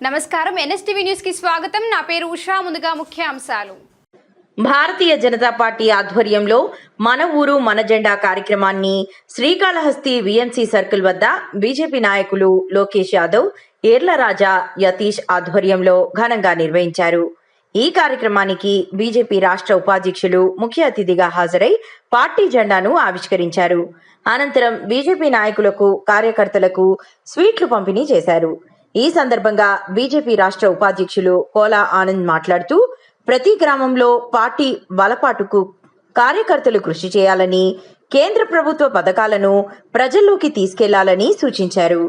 నమస్కారం NSTV news కి స్వాగతం. నా పేరు ఉషా. ముందుగా ముఖ్యాంశాలు. భారతీయ జనతా పార్టీ ఆధ్వర్యంలో మన ఊరు మన జెండా కార్యక్రమాన్ని శ్రీకాళహస్తి విఎంసి సర్కిల్ వద్ద బీజేపీ నాయకులు లోకేష్ యాదవ్, ఏర్ల రాజా, యతీష్ ఆధ్వర్యంలో ఘనంగా నిర్వహించారు. ఈ కార్యక్రమానికి బీజేపీ రాష్ట్ర ఉపాధ్యక్షులు ముఖ్య అతిథిగా హాజరై పార్టీ జెండాను ఆవిష్కరించారు. అనంతరం బీజేపీ నాయకులకు, కార్యకర్తలకు స్వీట్లు పంపిణీ చేశారు. ఈ సందర్భంగా బీజేపీ రాష్ట్ర ఉపాధ్యక్షులు కోలా ఆనంద్ మాట్లాడుతూ, ప్రతి గ్రామంలో పార్టీ బలపాటుకు కార్యకర్తలు కృషి చేయాలని, కేంద్ర ప్రభుత్వ పథకాలను ప్రజల్లోకి తీసుకెళ్లాలని సూచించారు.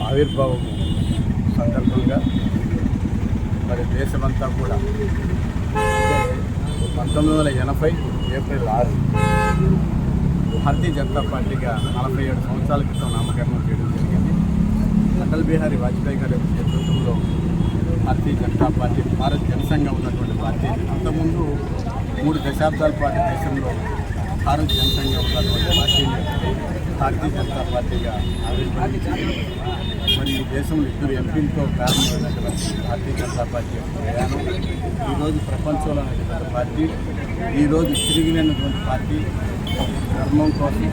ఆవిర్భావం సందర్భంగా మరి దేశమంతా కూడా 1980 ఏప్రిల్ 6 భారతీయ జనతా పార్టీగా 47 సంవత్సరాల క్రితం నామకరణం చేయడం జరిగింది. అటల్ బిహారీ వాజ్పేయి గారి నేతృత్వంలో భారతీయ జనతా పార్టీ, భారత జనసంఘం ఉన్నటువంటి పార్టీ అంతకుముందు 3 దశాబ్దాల పాటు దేశంలో భారత జనసంఘం ఉన్నటువంటి పార్టీని భారతీయ జనతా పార్టీగా ఆవిర్భవించింది. మరి ఈ దేశంలో 2 ఎంపీలతో ప్రారంభమైనటువంటి భారతీయ జనతా పార్టీ యొక్క ప్రయాణం ఈరోజు ప్రపంచంలో ఉన్నటువంటి పార్టీ, ఈరోజు తిరిగినటువంటి పార్టీ, ధర్మం కోసం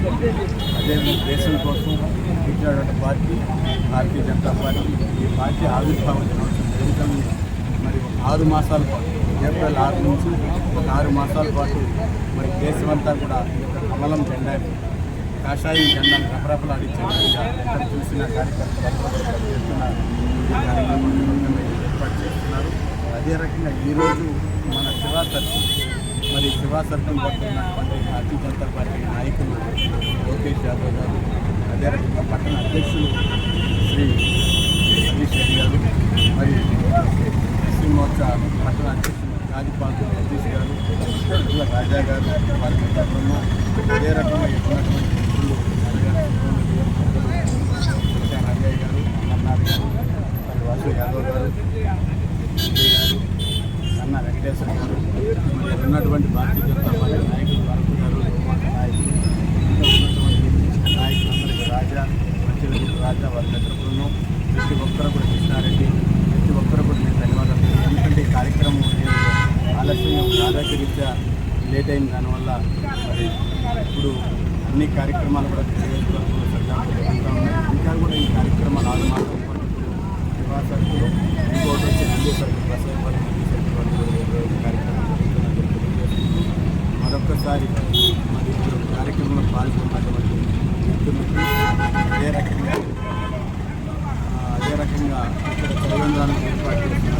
అదే దేశం కోసం ఇచ్చినటువంటి పార్టీ భారతీయ జనతా పార్టీ. ఈ పార్టీ ఆవిర్భావ దినోత్సవం జరుగుతుంది. మరి 6 మాసాల పాటు ఏప్రిల్ 6 నుంచి ఒక 6 మాసాల పాటు మరి దేశమంతా కూడా కమలం జెండాని కాషాయం జెండాను రపరపలాడించే విధంగా ఎక్కడ చూసిన కార్యకర్తలు చేస్తున్న ఈ కార్యక్రమం ఏర్పాటు చేస్తున్నారు. అదే రకంగా ఈరోజు మన శివా సర్కిల్ పడుతున్నటువంటి భారతీయ జనతా పార్టీ నాయకులు లోకేష్ యాదవ్ గారు, అదే రకంగా పట్టణ అధ్యక్షులు శ్రీ సతీష్ రెడ్డి గారు, మరి ఎస్సీ మోర్చా పట్టణ అధ్యక్షులు రాజపాల్ సతీష్ గారు, రాజా గారు, వారి నేతృత్వంలో అదే రకంగా ఉన్నటువంటి మిత్రులు రంగయ్య గారు, అమర్నాథ్ గారు, మరి వాసు యాదవ్ గారు, విజయ్ గారు, కన్నా వెంకటేశ్వర గారు, మరి ఉన్నటువంటి భారతీయ జనతా పార్టీ నాయకులు వరకు గారు, నాయకులు ఇంకా ఉన్నటువంటి నాయకులందరికీ రాజా వారి నేతృత్వంలో ప్రతి ఒక్కరు కూడా కృష్ణారెడ్డి, ప్రతి ఒక్కరు కూడా నేను ధన్యవాదాలు. ఎందుకంటే ఈ కార్యక్రమం ఆలస్యం ఆరోగ్యరీత్యా లేట్ అయిన దానివల్ల మరి ఇప్పుడు అన్ని కార్యక్రమాలు కూడా నియోజకవర్గంలో సరిగ్గా జరుగుతూ ఉన్నాయి. ఇంకా కూడా ఈ కార్యక్రమాలు 6 మాసాల పాటు శివా సర్కిల్, ఇంకోటి వచ్చి నంది సర్కిల్, ప్రసాద్ నంది సర్కిల్ వరకు కార్యక్రమం జరుగుతున్నట్టు మరొక్కసారి మరి ఇప్పుడు కార్యక్రమంలో పాల్గొన్నటువంటి మిత్రులకి అదే రకంగా ఇక్కడ తెలంగాణకు ఏర్పాటు చేసిన